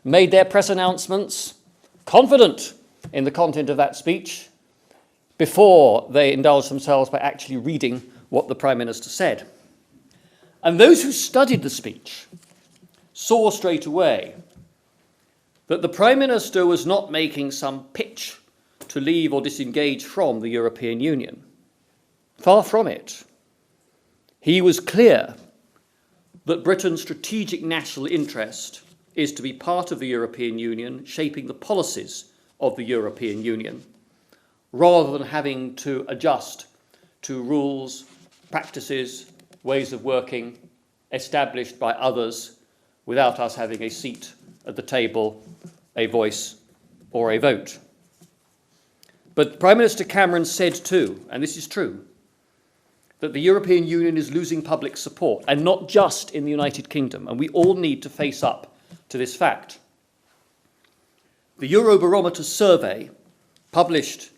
made their press announcements confident in the content of that speech before they indulged themselves by actually reading what the Prime Minister said. And those who studied the speech saw straight away that the Prime Minister was not making some pitch to leave or disengage from the European Union. Far from it. He was clear that Britain's strategic national interest is to be part of the European Union, shaping the policies of the European Union, rather than having to adjust to rules, practices, ways of working established by others without us having a seat at the table, a voice, or a vote. But Prime Minister Cameron said too, and this is true, that the European Union is losing public support, and not just in the United Kingdom, and we all need to face up to this fact. The Eurobarometer survey, published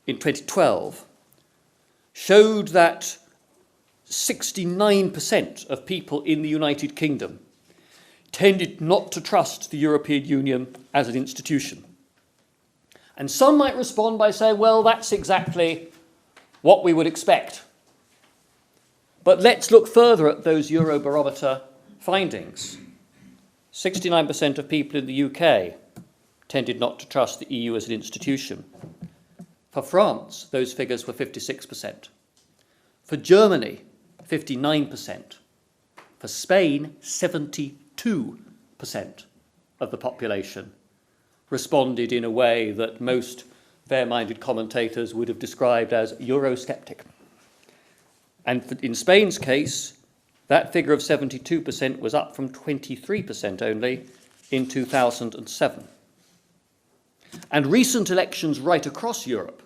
in 2012, showed that 69% of people in the United Kingdom tended not to trust the European Union as an institution. And some might respond by saying, well, that's exactly what we would expect. But let's look further at those Eurobarometer findings. 69% of people in the UK tended not to trust the EU as an institution. For France, those figures were 56%. For Germany, 59%. For Spain, 72% of the population responded in a way that most fair-minded commentators would have described as Eurosceptic. And in Spain's case, that figure of 72% was up from 23% only in 2007. And recent elections right across Europe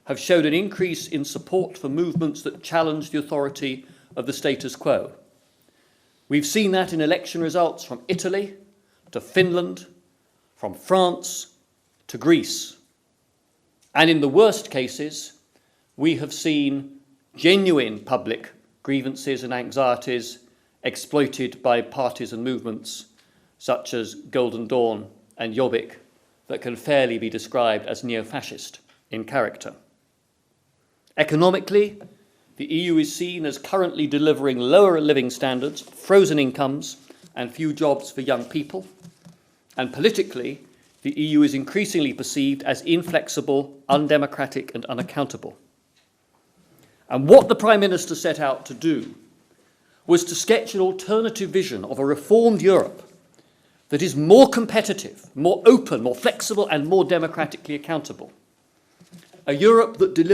have showed an increase in support for movements that challenge the authority of the status quo. We've seen that in election results from Italy to Finland, from France to Greece. And in the worst cases, we have seen genuine public grievances and anxieties exploited by parties and movements such as Golden Dawn and Jobbik that can fairly be described as neo-fascist in character. Economically, the EU is seen as currently delivering lower living standards, frozen incomes, and few jobs for young people. And politically, the EU is increasingly perceived as inflexible, undemocratic, and unaccountable. And what the Prime Minister set out to do was to sketch an alternative vision of a reformed Europe that is more competitive, more open, more flexible, and more democratically accountable. A Europe that delivers